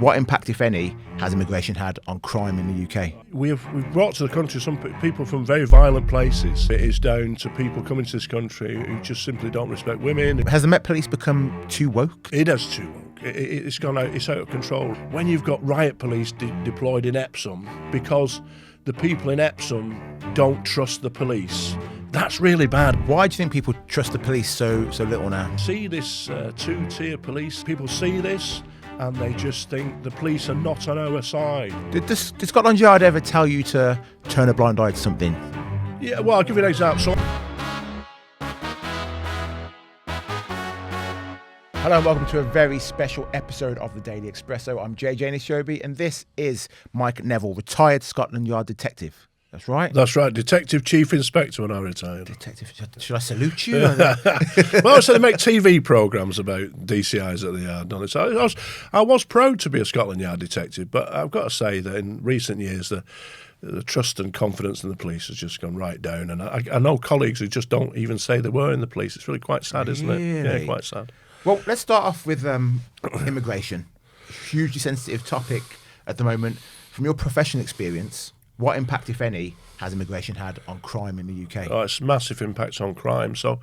What impact, if any, has immigration had on crime in the UK? We've brought to the country some people from very violent places. It is down to people coming to this country who just simply don't respect women. Has the Met Police become too woke? It has too woke. It's gone out. It's out of control. When you've got riot police deployed in Epsom because the people in Epsom don't trust the police, that's really bad. Why do you think people trust the police so little now? See this two-tier police. People see this and they just think the police are not on our side. Did Scotland Yard ever tell you to turn a blind eye to something? Yeah, well, I'll give you an example. Hello and welcome to a very special episode of the Daily Expresso. I'm JJ Anisiobi and this is Neville, retired Scotland Yard detective. That's right? That's right, Detective Chief Inspector when I retired. Detective, should I salute you? Well, so they make TV programmes about DCIs at the yard, don't they? So I was proud to be a Scotland Yard detective, but I've got to say that in recent years the trust and confidence in the police has just gone right down. And I know colleagues who just don't even say they were in the police. It's really quite sad, isn't it? Yeah, quite sad. Well, let's start off with immigration. Hugely sensitive topic at the moment. From your professional experience, what impact, if any, has immigration had on crime in the UK? Oh, it's massive impacts on crime. So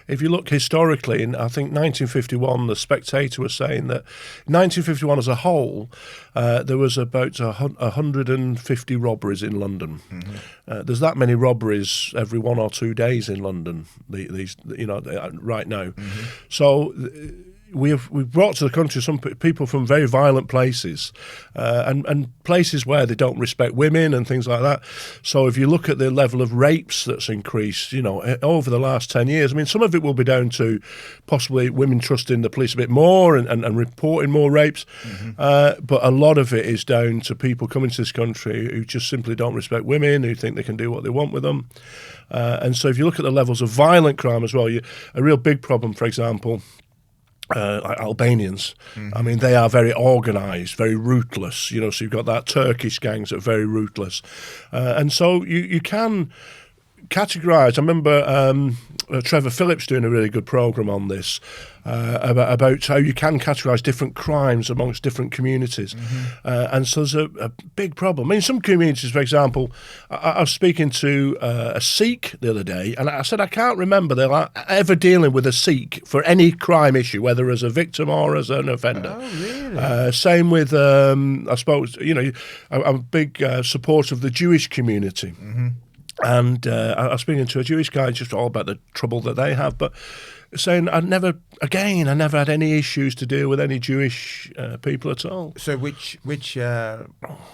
if you look historically, in I think 1951, the Spectator was saying that 1951 as a whole, there was about 150 robberies in London. Mm-hmm. There's that many robberies every 1 or 2 days in London, right now. Mm-hmm. So we've brought to the country some people from very violent places and places where they don't respect women and things like that. So if you look at the level of rapes that's increased, over the last 10 years, I mean, some of it will be down to possibly women trusting the police a bit more and reporting more rapes. Mm-hmm. But a lot of it is down to people coming to this country who just simply don't respect women, who think they can do what they want with them. And so if you look at the levels of violent crime as well, a real big problem, for example, like Albanians. Mm-hmm. I mean, they are very organised, very ruthless, so you've got that Turkish gangs that are very ruthless. And so you can categorise. I remember Trevor Phillips doing a really good programme on this, about how you can categorise different crimes amongst different communities. Mm-hmm. And so there's a big problem. I mean, some communities, for example, I was speaking to a Sikh the other day, and I said I can't remember them ever dealing with a Sikh for any crime issue, whether as a victim or as an offender. Oh, really? Same with, I suppose, I'm a big supporter of the Jewish community. Mm-hmm. And I was speaking to a Jewish guy just all about the trouble that they have, but saying I never had any issues to deal with any Jewish people at all. So which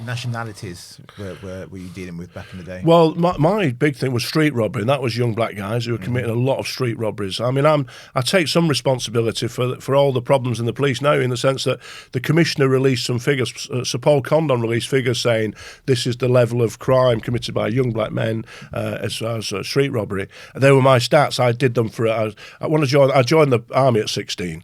nationalities were you dealing with back in the day? Well, my big thing was street robbery, and that was young black guys who were committing a lot of street robberies. I mean, I take some responsibility for all the problems in the police now, in the sense that the Commissioner released some figures, Sir Paul Condon released figures saying this is the level of crime committed by young black men as far as street robbery. They were my stats. I did them I joined the army at 16,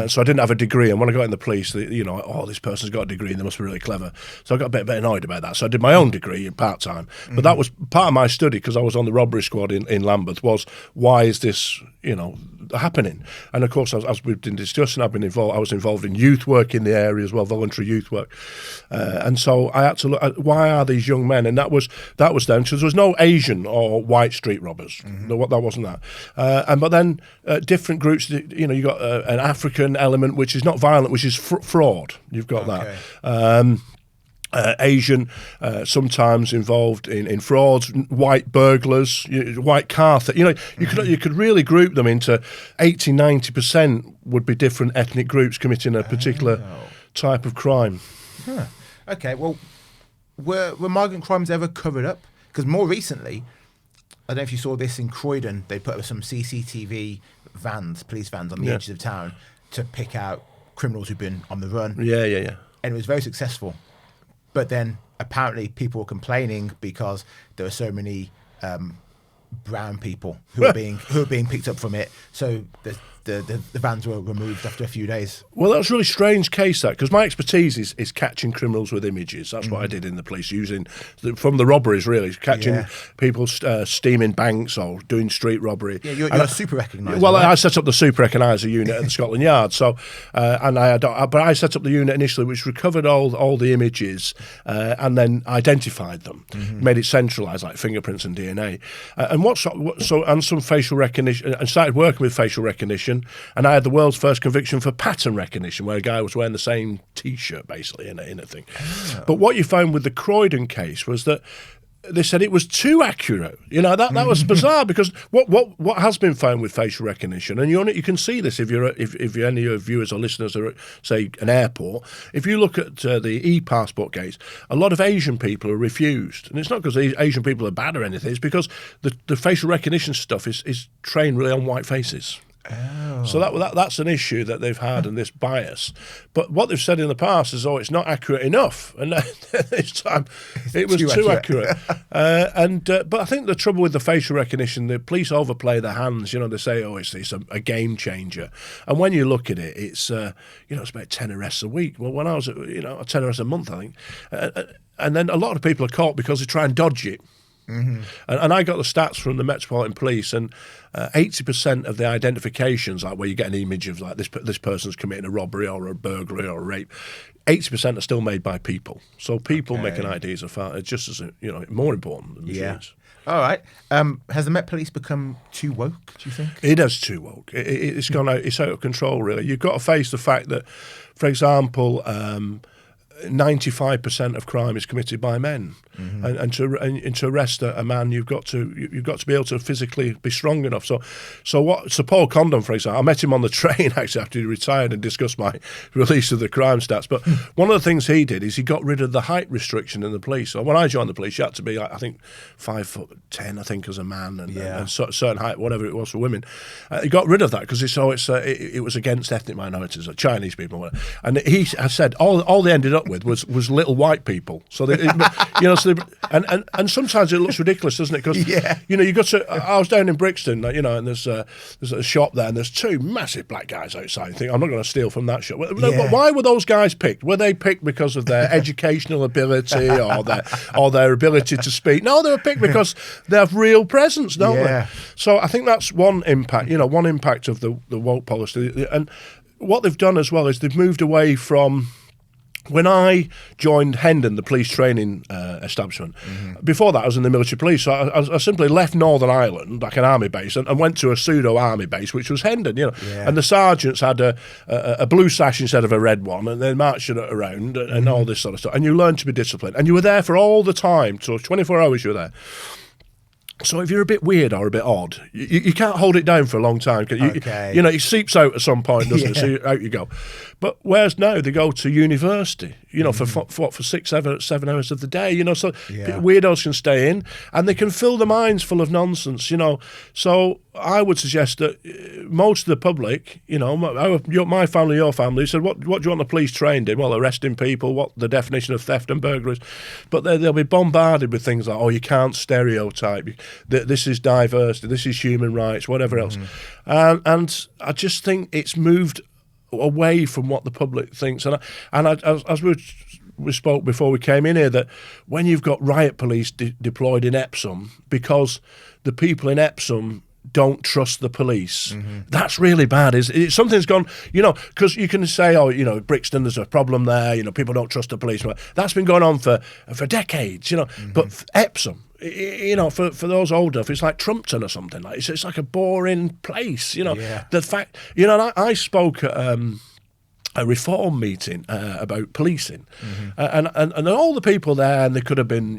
so I didn't have a degree. And when I got in the police, this person's got a degree and they must be really clever. So I got a bit annoyed about that. So I did my own degree part time. But that was part of my study, because I was on the robbery squad in Lambeth, was why is this happening? And of course, as we've been discussing, I was involved in youth work in the area as well, voluntary youth work. And so I had to look at why are these young men, and that was down to there was no Asian or white street robbers. Mm-hmm. That wasn't that. But then different groups, you got an African element which is not violent, which is fraud. You've got that. Asian, sometimes involved in frauds, white burglars, white car theft. You could really group them into 80-90% would be different ethnic groups committing a particular type of crime. Huh. Okay, well, were migrant crimes ever covered up? Because more recently, I don't know if you saw this in Croydon, they put up some CCTV police vans on the edges of town to pick out criminals who've been on the run. Yeah. And it was very successful. But then apparently people were complaining because there were so many brown people who are being picked up from it. So there's the vans were removed after a few days. Well, that's a really strange case, that, because my expertise is catching criminals with images. That's what I did in the police, from the robberies, really, catching people steaming banks or doing street robbery. Yeah, you're a super recogniser. Well, right? I set up the super recogniser unit at the Scotland Yard. So, but I set up the unit initially, which recovered all the images and then identified them, made it centralised, like fingerprints and DNA, and some facial recognition, and started working with facial recognition. And I had the world's first conviction for pattern recognition, where a guy was wearing the same T-shirt, basically, in a thing. Oh. But what you found with the Croydon case was that they said it was too accurate. That was bizarre, because what has been found with facial recognition, and you can see this if any of your viewers or listeners are at, say, an airport. If you look at the e-passport case, a lot of Asian people are refused, and it's not because Asian people are bad or anything. It's because the facial recognition stuff is trained really on white faces. Oh. So that's an issue that they've had, and this bias. But what they've said in the past is, it's not accurate enough, and this time it was too accurate. But I think the trouble with the facial recognition, the police overplay their hands. They say, it's a game changer, and when you look at it, it's it's about 10 arrests a week. Well, when I was 10 arrests a month, I think, and then a lot of people are caught because they try and dodge it. Mm-hmm. And I got the stats from the Metropolitan Police, and 80% of the identifications, like where you get an image of like this person's committing a robbery or a burglary or a rape, 80% are still made by people. So people making IDs are just as more important than machines. All right. Has the Met Police become too woke, do you think? It is too woke. It's gone out. It's out of control, really. You've got to face the fact that, for example, 95% of crime is committed by men, and to arrest a man, you've got to be able to physically be strong enough. So Paul Condon, for example, I met him on the train actually after he retired and discussed my release of the crime stats. But one of the things he did is he got rid of the height restriction in the police. So when I joined the police, you had to be I think 5'10", I think, as a man, and a certain height, whatever it was for women. He got rid of that because it was against ethnic minorities, like Chinese people, whatever. And he has said all they ended up with was little white people. So and sometimes it looks ridiculous, doesn't it? Because you got to. I was down in Brixton, and there's a shop there, and there's two massive black guys outside. I think I'm not going to steal from that shop. Why were those guys picked? Were they picked because of their educational ability or their ability to speak? No, they were picked because they have real presence, don't they? So I think that's one impact. One impact of the woke policy, and what they've done as well is they've moved away from. When I joined Hendon, the police training establishment, before that I was in the military police, so I simply left Northern Ireland, like an army base, and went to a pseudo-army base, which was Hendon, And the sergeants had a blue sash instead of a red one, and they marched it around and all this sort of stuff. And you learned to be disciplined. And you were there for all the time, so 24 hours you were there. So if you're a bit weird or a bit odd, you can't hold it down for a long time. It seeps out at some point, doesn't it? So out you go. But whereas now they go to university, for 6, 7 hours of the day, so weirdos can stay in and they can fill their minds full of nonsense, So I would suggest that most of the public, my family, your family, said, what do you want the police trained in? Well, arresting people, what the definition of theft and burglary is. But they'll be bombarded with things like, you can't stereotype, this is diversity, this is human rights, whatever else. And I just think it's moved away from what the public thinks. And as we spoke before we came in here, that when you've got riot police deployed in Epsom because the people in Epsom don't trust the police, that's really bad. Something's gone, because you can say, Brixton, there's a problem there, people don't trust the police. That's been going on for decades, But Epsom, for those older, if it's like Trumpton or something, like it's like a boring place, The fact, I spoke at a reform meeting about policing, and all the people there, and there could have been,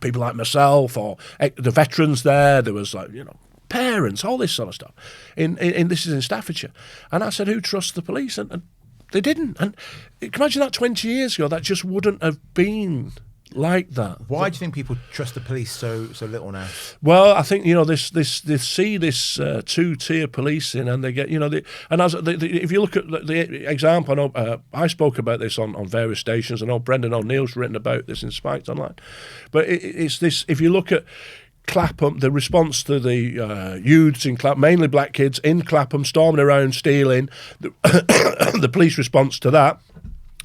people like myself or the veterans there. There was parents, all this sort of stuff. This is in Staffordshire, and I said, who trusts the police? And they didn't. And you can imagine that 20 years ago, that just wouldn't have been like that. Why do you think people trust the police so little now? Well, I think they see this two-tier policing, and they get if you look at the example, I know I spoke about this on various stations. I know Brendan O'Neill's written about this in Spiked Online, but it's this. If you look at Clapham, the response to the youths in Clapham, mainly black kids in Clapham, storming around, stealing, the police response to that.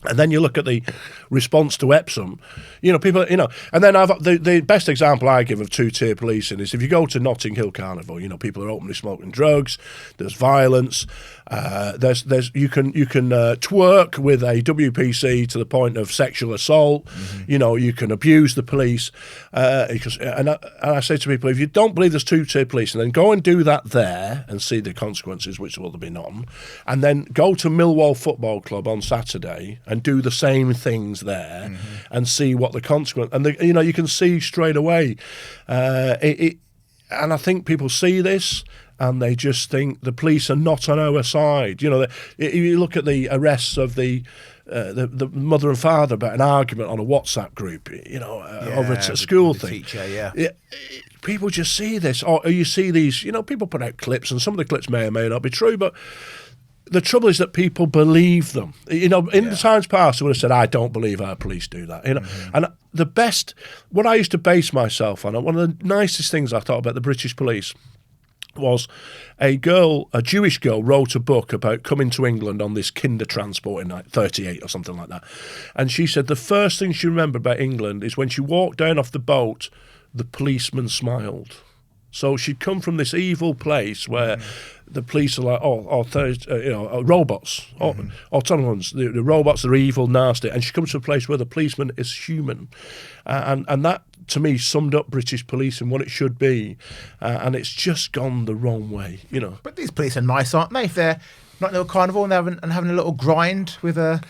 And then you look at the response to Epsom, people, and then the best example I give of two-tier policing is if you go to Notting Hill Carnival, people are openly smoking drugs, there's violence, you can twerk with a WPC to the point of sexual assault, you can abuse the police, and I say to people, if you don't believe there's two-tier policing, then go and do that there and see the consequences, which will be none, and then go to Millwall Football Club on Saturday and do the same things there and see what the consequence, and you can see straight away, and I think people see this and they just think the police are not on our side. You look at the arrests of the mother and father about an argument on a WhatsApp group, over a school thing. Teacher, people just see this, or you see these, people put out clips, and some of the clips may or may not be true, but the trouble is that people believe them. In the times past, I would have said, I don't believe our police do that. And the best, what I used to base myself on, one of the nicest things I thought about the British police was a Jewish girl wrote a book about coming to England on this kinder transport in like 38 or something like that. And she said the first thing she remembered about England is when she walked down off the boat, the policeman smiled. So she'd come from this evil place where the police are like, robots, autonomous. The robots are evil, nasty, and she comes to a place where the policeman is human, and that to me summed up British police and what it should be, and it's just gone the wrong way, But these police are nice, aren't they? If they're not in a carnival and having a little grind with a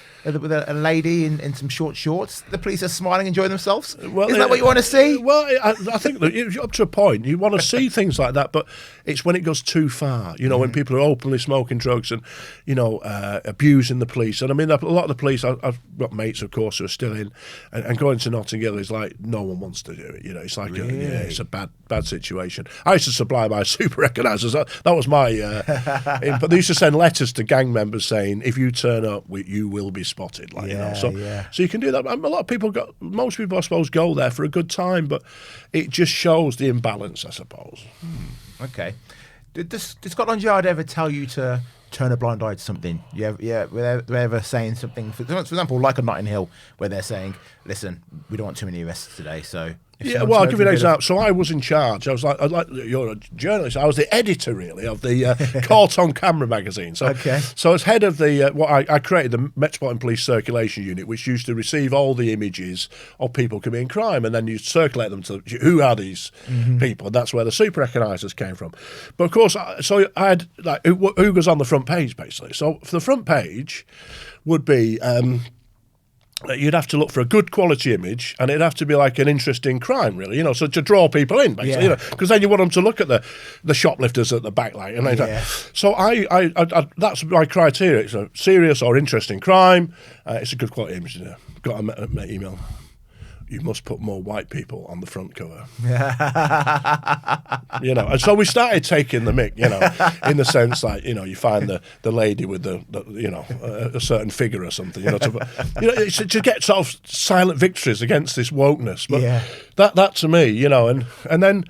lady in some short shorts, the police are smiling, enjoying themselves. Well, is that what you want to see? Well, I think that up to a point you want to see things like that, but it's when it goes too far. When people are openly smoking drugs and abusing the police. And I mean, a lot of the police, I've got mates, of course, who are still in, and going to Notting Hill is like no one wants to do it. It's like it's a bad situation. I used to supply my super recognisers. That was my. But they used to send letters to gang members saying, if you turn up, you will be spotted. So you can do that. A lot of most people, I suppose, go there for a good time, but it just shows the imbalance, I suppose. Okay. Did Scotland Yard ever tell you to turn a blind eye to something? Were they ever saying something, for example, like on Notting Hill, where they're saying, listen, we don't want too many arrests today, so... I'll give you an example. So I was in charge. I was like, you're a journalist. I was the editor, really, of the Caught on Camera magazine. So as head of the, I created the Metropolitan Police Circulation Unit, which used to receive all the images of people committing crime, and then you circulate them to who are these people, and that's where the super recognisers came from. But of course, so I had who goes on the front page, basically. So for the front page would be. You'd have to look for a good quality image, and it'd have to be like an interesting crime, really, so to draw people in, basically, because then you want them to look at the shoplifters at the back light. So I that's my criteria. It's a serious or interesting crime. It's a good quality image. Got an email. You must put more white people on the front cover. And so we started taking the mick, in the sense like, you find the lady with a certain figure or something, to get sort of silent victories against this wokeness. But that to me, and then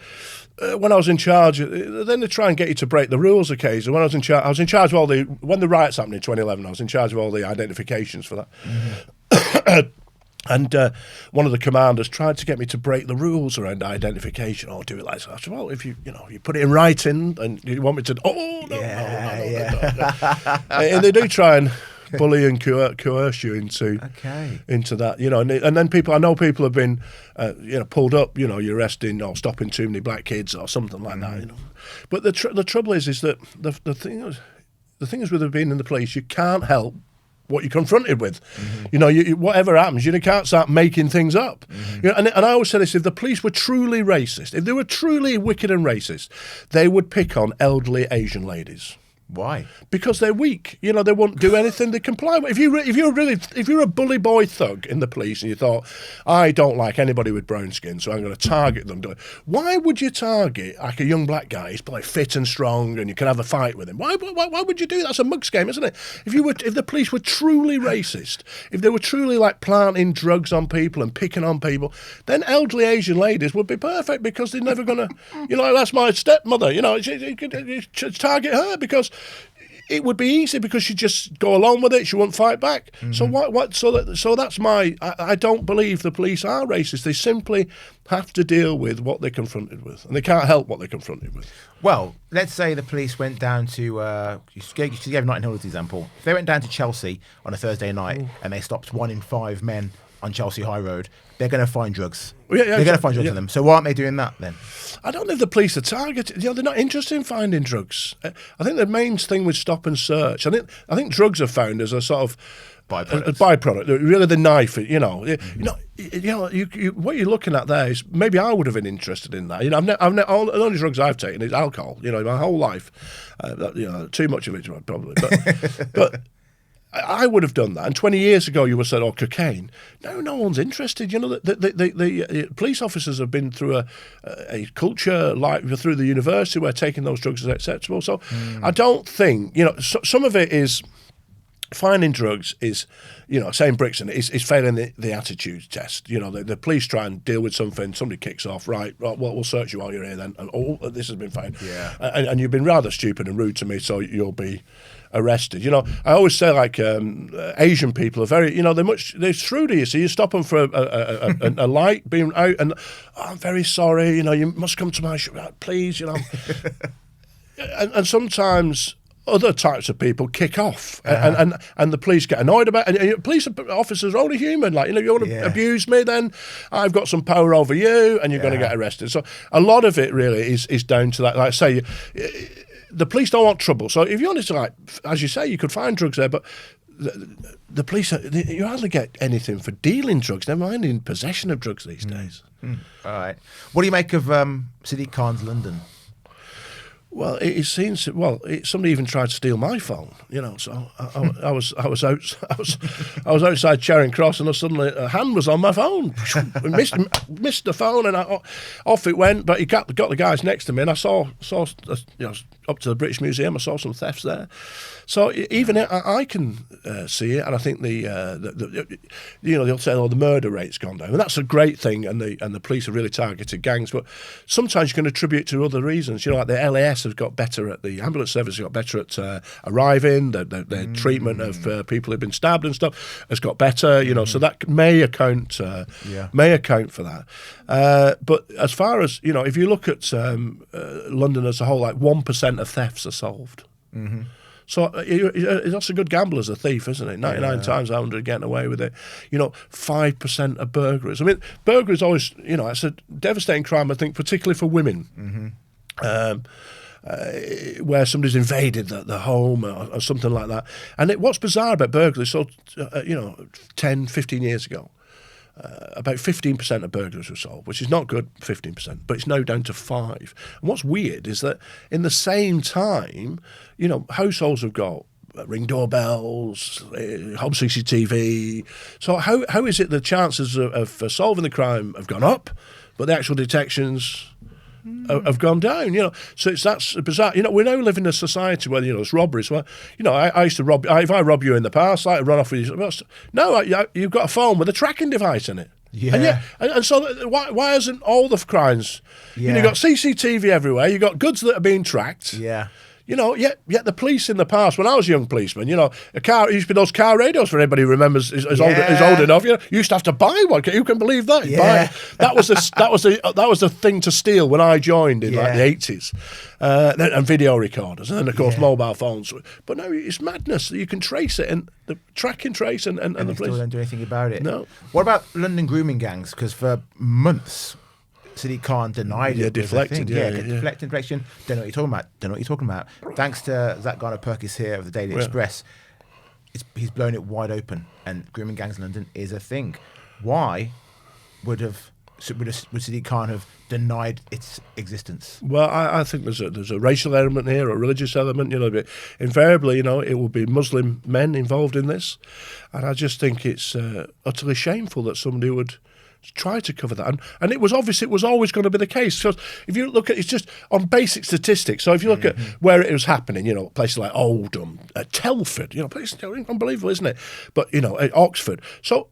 when I was in charge, then they try and get you to break the rules occasionally. When I was in charge of when the riots happened in 2011, I was in charge of all the identifications for that. And one of the commanders tried to get me to break the rules around identification or do it like that. I said, well, if you put it in writing and you want me to, no. And they do try and bully and coerce you into that, and then I know people have been, pulled up, you're arresting or stopping too many black kids or something like that, But the trouble is that the thing is with being in the police, you can't help what you're confronted with. Whatever happens, you can't start making things up. And I always say this, if the police were truly racist, if they were truly wicked and racist, they would pick on elderly Asian ladies. Why? Because they're weak. You know, they won't do anything. They comply. If you're a bully boy thug in the police and you thought, I don't like anybody with brown skin, so I'm going to target them. Why would you target like a young black guy? He's probably fit and strong, and you can have a fight with him. Why would you do that? That's a mugs game, isn't it? If the police were truly racist, if they were truly like planting drugs on people and picking on people, then elderly Asian ladies would be perfect because they're never going to. You know, that's my stepmother. You know, you target her because it would be easy because she'd just go along with it. She wouldn't fight back. So So that's my. I don't believe the police are racist. They simply have to deal with what they're confronted with, and they can't help what they're confronted with. Well, let's say the police went down to. You gave Notting Hill as an example. If they went down to Chelsea on a Thursday night and they stopped 1 in 5 men on Chelsea High Road, they're going to find drugs. They're going to find drugs on them. So why aren't they doing that then? I don't know if the police are targeted. You know, they're not interested in finding drugs. I think the main thing was stop and search. I think drugs are found as a sort of byproduct. Really, the knife. You know, what you're looking at there is maybe I would have been interested in that. You know, the only drugs I've taken is alcohol. You know, my whole life. You know, too much of it probably, but. I would have done that. And 20 years ago, you would have said, "Oh, cocaine." No one's interested. You know, the police officers have been through a culture like through the university where taking those drugs is acceptable. So I don't think, you know, some of it is finding drugs is, you know, saying Brixton is failing the attitude test. You know, the police try and deal with something, somebody kicks off, right, well, we'll search you while you're here then. And, this has been fine. Yeah. And you've been rather stupid and rude to me, so you'll be arrested. You know, I always say like Asian people are very, you know, they're shrewder. You see, you stop them for a light being out, and I'm very sorry. You know, you must come to my shop, please. You know, and sometimes other types of people kick off, and the police get annoyed about it. And police officers are only human. Like, you know, you want to abuse me, then I've got some power over you, and you're going to get arrested. So a lot of it really is down to that. Like I say, the police don't want trouble. So if you wanted to, like, as you say, you could find drugs there, but the police, you hardly get anything for dealing drugs, never mind in possession of drugs these days. All right. What do you make of Sadiq Khan's London? Well, it seems. Well, somebody even tried to steal my phone. You know, so I was outside Charing Cross, and suddenly a hand was on my phone. missed the phone, and off it went. But he got the guys next to me, and I saw you know, up to the British Museum. I saw some thefts there. So even I can see it, and I think the you know, they'll say, oh, the murder rate's gone down, and that's a great thing, and the police have really targeted gangs. But sometimes you can attribute to other reasons. You know, like the LAS has got better at the ambulance service, has got better at arriving. Their treatment of people who've been stabbed and stuff has got better. You know, so that may account for that. But as far as, you know, if you look at London as a whole, like 1% of thefts are solved. Mm-hmm. So that's a good gamble as a thief, isn't it? 99 times out of 100 getting away with it. You know, 5% of burglaries. I mean, burglary is always, you know, it's a devastating crime, I think, particularly for women. Mm-hmm. Where somebody's invaded the home or something like that. And what's bizarre about burglary, so, you know, 10, 15 years ago, about 15% of burglaries were solved, which is not good, 15%, but it's now down to 5%. And what's weird is that in the same time, you know, households have got ring doorbells, home CCTV. So how is it the chances of solving the crime have gone up, but the actual detections have gone down, you know? So that's bizarre. You know, we now live in a society where, you know, there's robberies. Where, you know, I used to rob. If I rob you in the past, I run off with you. No, you've got a phone with a tracking device in it. Yeah. And so why isn't all the crimes? Yeah. You know, you've got CCTV everywhere. You've got goods that are being tracked. Yeah. You know, yet the police in the past, when I was a young policeman, you know, used to be those car radios for anybody who remembers is old enough. You know, you used to have to buy one. You can believe that. Yeah. That was the thing to steal when I joined in like the 80s, and video recorders, and then of course mobile phones. But no, it's madness. You can trace it, and the track and trace, and the police still don't do anything about it. No. What about London grooming gangs? Because for months, Sadiq Khan denied it. Deflected. Deflection. Don't know what you're talking about. Thanks to Zach Garner-Perkis here of the Daily Express, he's blown it wide open, and grooming gangs in London is a thing. Why would have would Sadiq Khan have denied its existence? Well, I think there's a racial element here, a religious element. But invariably, it will be Muslim men involved in this, and I just think it's utterly shameful that somebody would try to cover that. And it was obvious it was always going to be the case. Because if you look at it's just on basic statistics. So if you look at where it was happening, places like Oldham, Telford, places unbelievable, isn't it? But at Oxford. So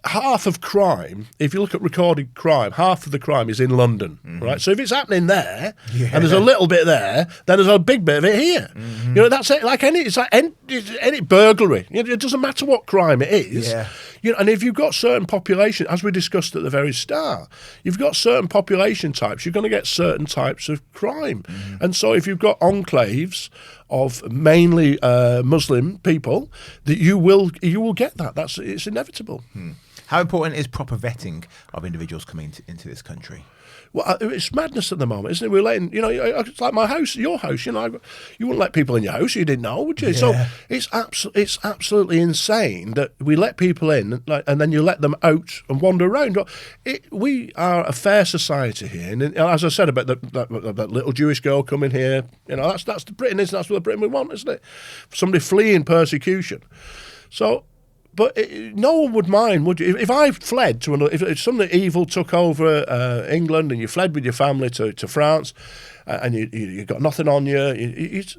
half of crime, if you look at recorded crime, half of the crime is in London, right? So if it's happening there, and there's a little bit there, then there's a big bit of it here. That's it. It's like any burglary. It doesn't matter what crime it is. Yeah. And if you've got certain population, as we discussed at the very start, you've got certain population types, you're going to get certain types of crime. And so if you've got enclaves of mainly Muslim people, that you will get that. It's inevitable. How important is proper vetting of individuals coming into this country? Well, it's madness at the moment, isn't it? We're letting, it's like my house, your house. You wouldn't let people in your house you didn't know, would you? Yeah. So it's absolutely insane that we let people in, and then you let them out and wander around. We are a fair society here, and as I said about that little Jewish girl coming here, that's the Britain, isn't it? That's what the Britain we want, isn't it? Somebody fleeing persecution. So. But no one would mind, would you? If I fled to another, if something evil took over England and you fled with your family to France, and you got nothing on you, if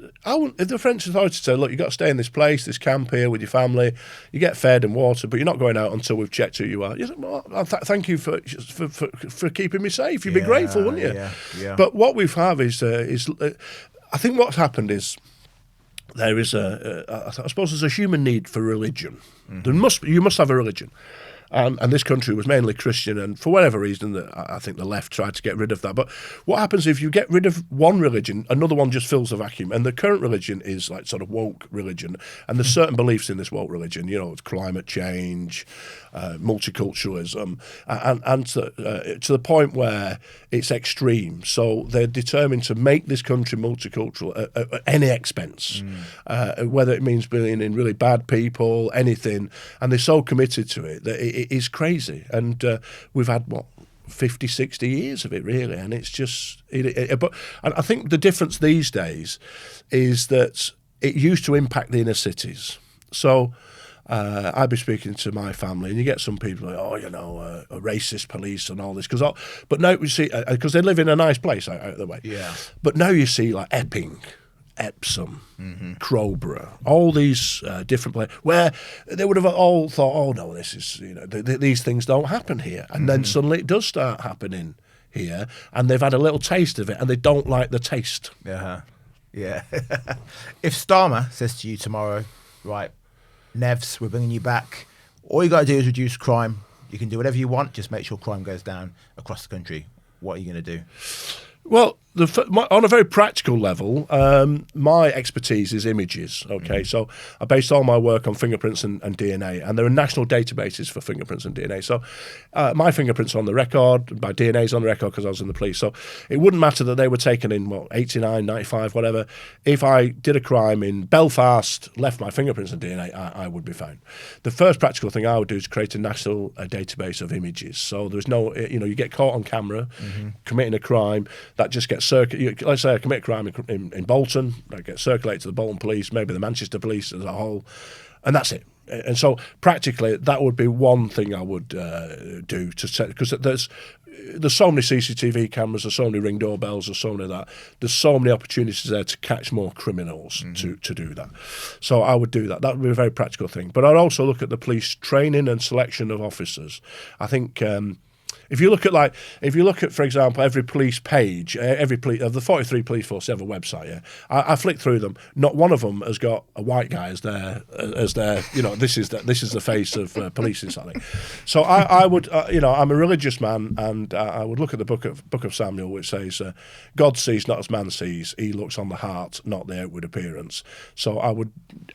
the French authorities said, look, you've got to stay in this place, this camp here with your family, you get fed and water, but you're not going out until we've checked who you are. You say, well, thank you for keeping me safe. You'd be grateful, wouldn't you? Yeah. But what we have is I think what's happened is. There is I suppose there's a human need for religion. You must have a religion. And this country was mainly Christian, and for whatever reason, I think the left tried to get rid of that. But what happens if you get rid of one religion, another one just fills the vacuum? And the current religion is like sort of woke religion, and there's certain beliefs in this woke religion. It's climate change, multiculturalism, and to the point where it's extreme. So they're determined to make this country multicultural at any expense, whether it means bringing in really bad people, anything, and they're so committed to it that it is crazy. And we've had 50, 60 years of it, really, and it's just. But I think the difference these days is that it used to impact the inner cities. So. I'd be speaking to my family, and you get some people like, a racist police and all this. But now you see, because they live in a nice place out of the way. Yeah. But now you see like Epping, Epsom, Crowborough, all these different places where they would have all thought, oh no, this is these things don't happen here, and then suddenly it does start happening here, and they've had a little taste of it, and they don't like the taste. Yeah. If Starmer says to you tomorrow, right, Nevs, we're bringing you back. All you got to do is reduce crime. You can do whatever you want. Just make sure crime goes down across the country. What are you going to do? Well, on a very practical level, my expertise is images. Okay, so I based all my work on fingerprints and DNA, and there are national databases for fingerprints and DNA. So my fingerprints are on the record, my DNA is on the record because I was in the police. So it wouldn't matter that they were taken in 89, 95, whatever. If I did a crime in Belfast, left my fingerprints and DNA, I would be found. The first practical thing I would do is create a national database of images. So there's no, you get caught on camera committing a crime, that just gets circulated. Let's say I commit a crime in Bolton, that gets circulated to the Bolton police, maybe the Manchester police as a whole, and that's it. And so practically that would be one thing I would do to set, because there's so many CCTV cameras, there's so many ring doorbells, there's so many of that. There's so many opportunities there to catch more criminals to do that. So I would do that. That would be a very practical thing. But I'd also look at the police training and selection of officers. I think if you look at, for example, every police page, of the 43 police force have a website. Yeah, I flick through them. Not one of them has got a white guy as their. This is the face of policing something. So I would, I'm a religious man, and I would look at the book of Samuel, which says, "God sees not as man sees; He looks on the heart, not the outward appearance." So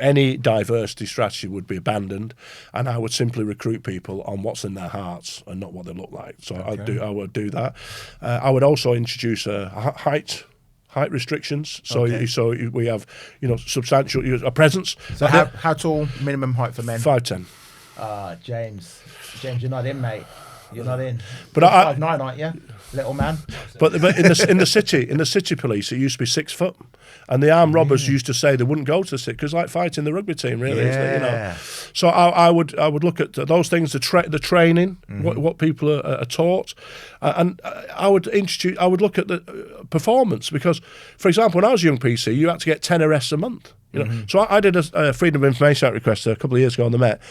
any diversity strategy would be abandoned, and I would simply recruit people on what's in their hearts and not what they look like. So okay. I would do that. I would also introduce height restrictions. So we have substantial a presence. So how tall minimum height for men? 5'10". James, you're not in, mate. You're not in. But You're 5'9", aren't you, little man? But in the city police, it used to be 6 foot, and the armed robbers used to say they wouldn't go to the city because like fighting the rugby team, really. Yeah. Isn't it, you know? So I would look at those things, the training, what people are taught, and I would look at the performance because, for example, when I was a young PC, you had to get 10 arrests a month. You know, so I did a Freedom of Information Act request a couple of years ago on the Met.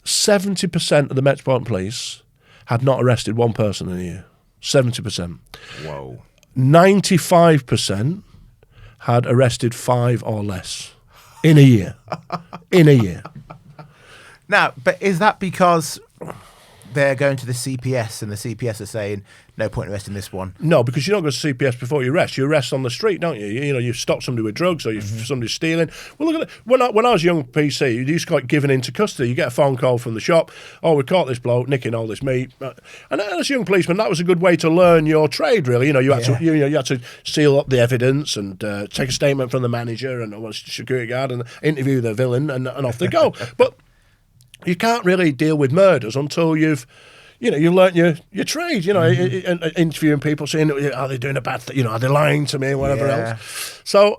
70% of the Metropolitan Police had not arrested one person in a year. 70%. Whoa. 95% had arrested 5 or less in a year. In a year. Now, but is that because they're going to the CPS and the CPS are saying no point in arresting this one? No, because you don't go to CPS before you arrest. You arrest on the street, don't you? You know, you stop somebody with drugs or you somebody stealing. Well, look at it. When I was a young PC, you used to get given into custody. You get a phone call from the shop. Oh, we caught this bloke nicking all this meat. And as a young policeman, that was a good way to learn your trade. Really, you know, you had to seal up the evidence and take a statement from the manager and security guard and interview the villain and off they go. But you can't really deal with murders until you've learnt your trade, interviewing people, saying, are they doing a bad thing, are they lying to me, whatever else. So,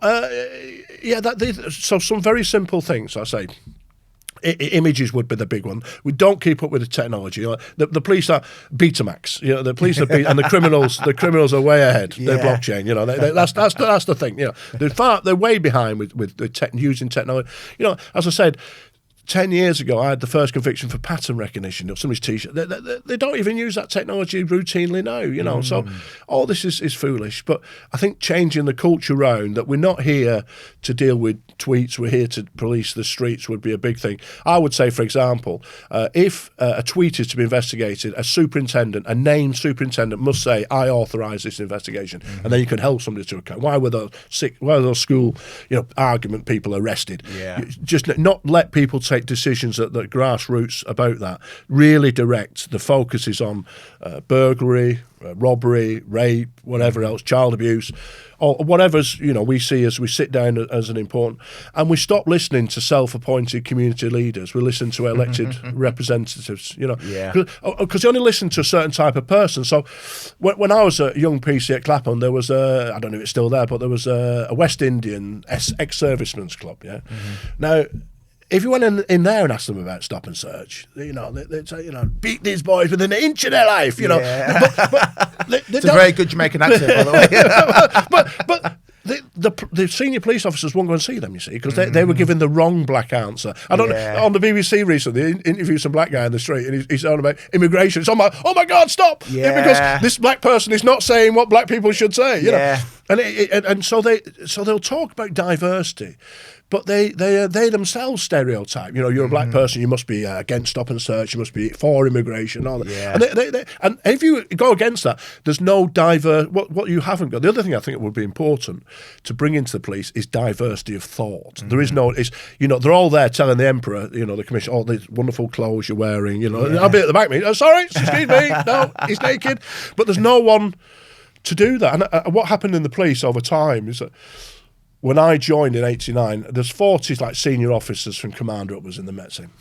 so some very simple things, I say. Images would be the big one. We don't keep up with the technology. The police are Betamax. The police are and the criminals are way ahead. They're blockchain. That's the thing. They're way behind with using technology. As I said, 10 years ago, I had the first conviction for pattern recognition of somebody's T-shirt. They don't even use that technology routinely now, So all this is foolish. But I think changing the culture around that we're not here to deal with tweets, we're here to police the streets would be a big thing. I would say, for example, if a tweet is to be investigated, a named superintendent must say, I authorise this investigation. And then you can hold somebody to account. Why were those school argument people arrested? Yeah. Just not let people take decisions at the grassroots about that. Really direct. The focus is on burglary, robbery, rape, whatever else, child abuse, or whatever's we see as we sit down as an important. And we stop listening to self-appointed community leaders. We listen to elected representatives. Because you only listen to a certain type of person. So when I was a young PC at Clapham, there was I don't know if it's still there, but there was a West Indian ex-servicemen's club. Yeah. Now, if you went in there and asked them about stop and search, they'd say, beat these boys within an inch of their life, But it's a very good Jamaican accent, by the way. But the senior police officers won't go and see them, you see, because they were given the wrong black answer. I don't know, on the BBC recently, they interviewed some black guy in the street, and he's talking about immigration. It's oh my God, stop! Yeah. Because this black person is not saying what black people should say, know. And so they'll talk about diversity. But they themselves stereotype. You're a black person, you must be against stop and search, you must be for immigration, all that. Yeah. And if you go against that, there's no what you haven't got. The other thing I think it would be important to bring into the police is diversity of thought. There is no, they're all there telling the emperor, the commission, all these wonderful clothes you're wearing. I'll be at the back, mate. Sorry, excuse me, no, he's naked. But there's no one to do that. And what happened in the police over time is that when I joined in '89, there's 40 senior officers from commander upwards in the Met team.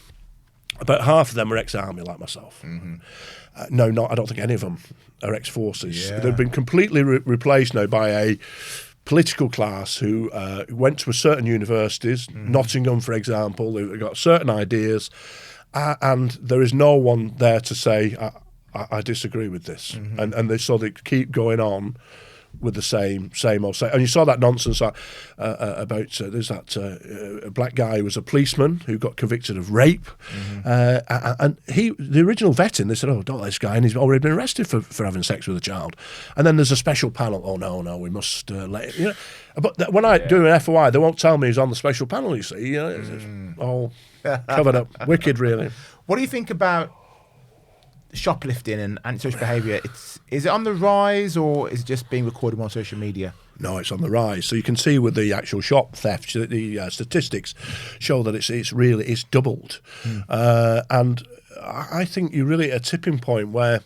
About half of them are ex-army like myself. I don't think any of them are ex-forces. Yeah. They've been completely replaced now by a political class who went to certain universities, Nottingham, for example. They've got certain ideas, and there is no one there to say, I disagree with this. And they keep going on with the same old. And you saw that nonsense about there's that black guy who was a policeman who got convicted of rape, and the original vetting, they said, oh, don't let this guy in, he's already been arrested for having sex with a child. And then there's a special panel, oh no, we must let him, But when I do an FOI, they won't tell me he's on the special panel, you see. It's all covered up. Wicked, really. What do you think about shoplifting and antisocial behaviour? Is it on the rise, or is it just being recorded on social media? No, it's on the rise. So you can see with the actual shop theft, the statistics show that it's doubled. And I think you're really at a tipping point where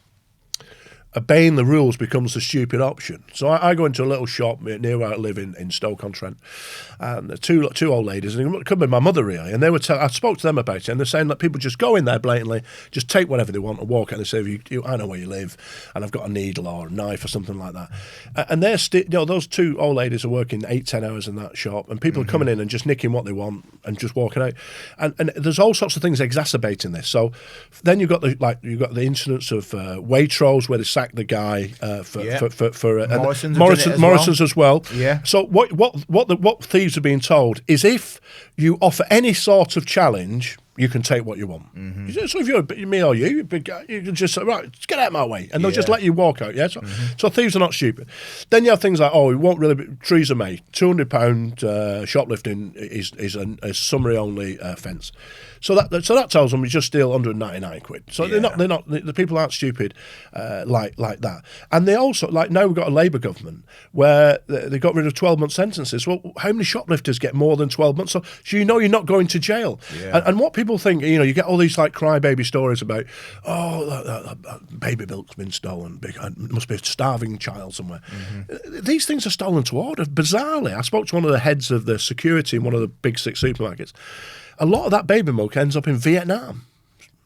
obeying the rules becomes the stupid option. So I go into a little shop near where I live in Stoke-on-Trent, and two old ladies, and it could be my mother really, and they were I spoke to them about it, and they're saying that people just go in there blatantly, just take whatever they want and walk out, and they say, I know where you live, and I've got a needle or a knife or something like that. And they're those two old ladies are working 8-10 hours in that shop, and people are coming in and just nicking what they want and just walking out. And there's all sorts of things exacerbating this. So then you've got the incidents of Waitrose where they sacked the guy for Morrison's as well. Yeah. So what thieves are being told is if you offer any sort of challenge, you can take what you want. So if you're me or you can just say, right, just get out of my way, and they'll just let you walk out. Yeah. So thieves are not stupid. Then you have things like, we won't really treason me. £200 shoplifting is a summary only offence. So that tells them we just steal £199. So they're not the people aren't stupid like that. And they also now we've got a Labour government where they got rid of 12-month sentences. Well, how many shoplifters get more than 12 months? So you know you're not going to jail. Yeah. And what people think, you get all these crybaby stories about, baby milk's been stolen. It must be a starving child somewhere. These things are stolen to order. Bizarrely, I spoke to one of the heads of the security in one of the big 6 supermarkets. A lot of that baby milk ends up in Vietnam.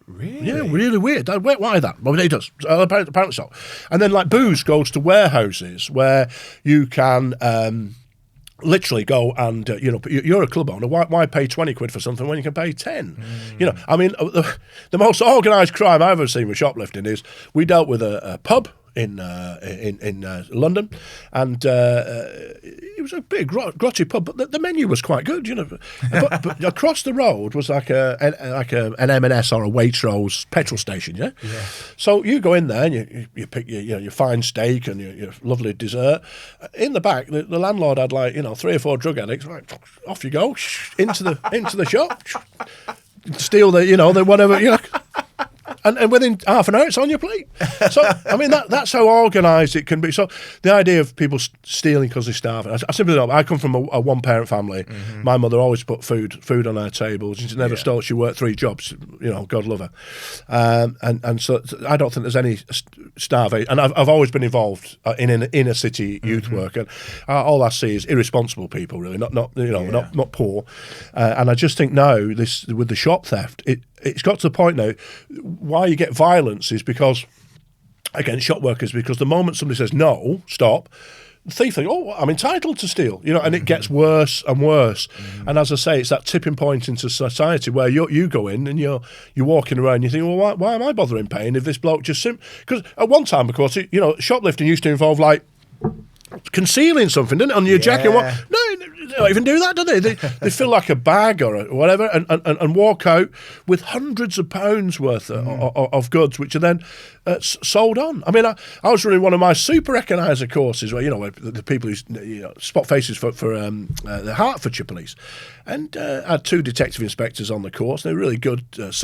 Really? Yeah, really weird. Why that? Well, it does. Apparently so. And then booze goes to warehouses where you can literally go and you're a club owner. Why pay £20 for something when you can pay 10? I mean, the most organised crime I've ever seen with shoplifting is we dealt with a pub in London, and it was a big grotty pub, but the menu was quite good, but across the road was like an M&S or a Waitrose petrol station, yeah. So you go in there and you pick your fine steak and your lovely dessert. In the back, the landlord had 3 or 4 drug addicts. Right, off you go into the shop, steal the whatever. And within half an hour, it's on your plate. So, I mean, that's how organised it can be. So, the idea of people stealing because they're starving, I simply don't. I come from a one-parent family. My mother always put food on our tables. She never stole. She worked 3 jobs. God love her. And so, I don't think there's any starvation. And I've always been involved in inner city youth work. And all I see is irresponsible people, really, not poor. And I just think now, this with the shop theft, it's got to the point now, why you get violence is because, against shop workers, because the moment somebody says, no, stop, the thief thinks, I'm entitled to steal, and it gets worse and worse. And as I say, it's that tipping point into society where you go in and you're walking around and you think, well, why am I bothering paying if this bloke just... Because at one time, of course, shoplifting used to involve, concealing something, didn't it, on your jacket? No, they don't even do that, do they? They fill like a bag or whatever and walk out with hundreds of pounds worth of goods, which are then sold on. I mean, I was running one of my super recogniser courses where, where the people who spot faces for the Hertfordshire police, and I had 2 detective inspectors on the course. They're really good. It's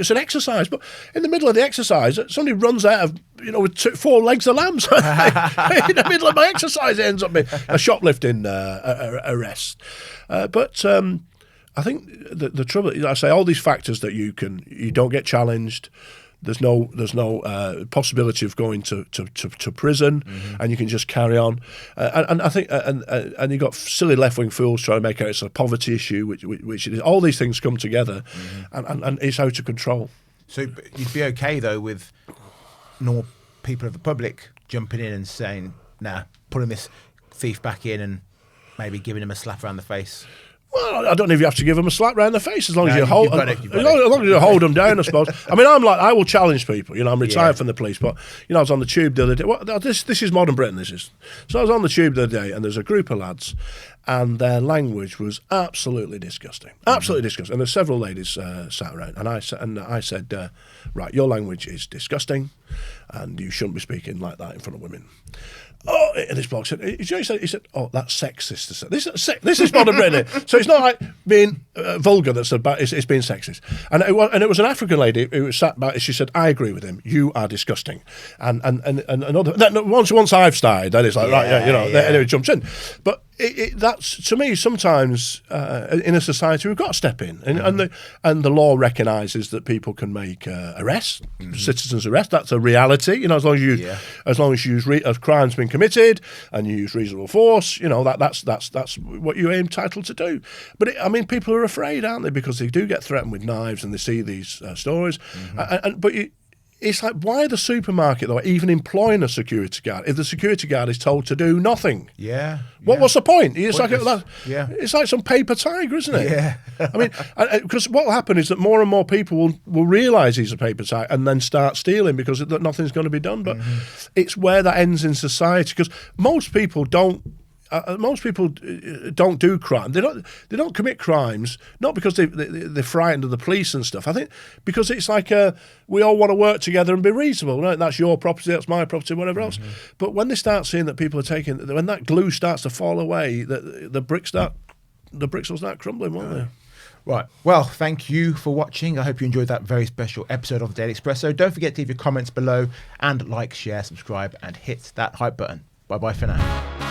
an exercise, but in the middle of the exercise, somebody runs out of, with 4 legs of lambs. In the middle of my exercise, it ends up being a shoplifting arrest. But I think the trouble, I say, all these factors that you don't get challenged. There's no possibility of going to prison, and you can just carry on. And I think and you got silly left-wing fools trying to make out it's a poverty issue, which it is. All these things come together, and it's out of control. So you'd be okay though with normal people of the public jumping in and saying, "Nah, putting this thief back in," and maybe giving him a slap around the face. Well, I don't know if you have to give them a slap round the face as long as you hold them down, I suppose. I mean, I will challenge people. I'm retired from the police, but I was on the tube the other day. This is modern Britain. This is. So I was on the tube the other day, and there's a group of lads, and their language was absolutely disgusting, absolutely disgusting. And there's several ladies sat around, and I said, right, your language is disgusting, and you shouldn't be speaking like that in front of women. Oh, and this bloke said, he said, oh, that's sexist. This is modern Britain. So it's not like being vulgar that's about, it's being sexist. And it was an African lady who sat back, she said, I agree with him, you are disgusting. And another, once I've started, then it's like, and it jumps in. But that's, to me, sometimes in a society we've got to step in, and the law recognises that people can make arrests, citizens' arrest. That's a reality, as long as you use a crime's been committed and you use reasonable force, that's what you're entitled to do. But people are afraid, aren't they, because they do get threatened with knives and they see these stories, it's like, why the supermarket, though, even employing a security guard if the security guard is told to do nothing? What's the point? It's like some paper tiger, isn't it? Yeah. Because what will happen is that more and more people will realise he's a paper tiger and then start stealing because nothing's going to be done. But it's where that ends in society, because most people don't do crime. They don't commit crimes, not because they're frightened of the police and stuff. I think because it's like we all want to work together and be reasonable. Right? That's your property, that's my property, whatever else. But when they start seeing that people are when that glue starts to fall away, the bricks will start crumbling, won't they? Right. Well, thank you for watching. I hope you enjoyed that very special episode of the Daily Expresso. Don't forget to leave your comments below and like, share, subscribe, and hit that hype button. Bye-bye for now.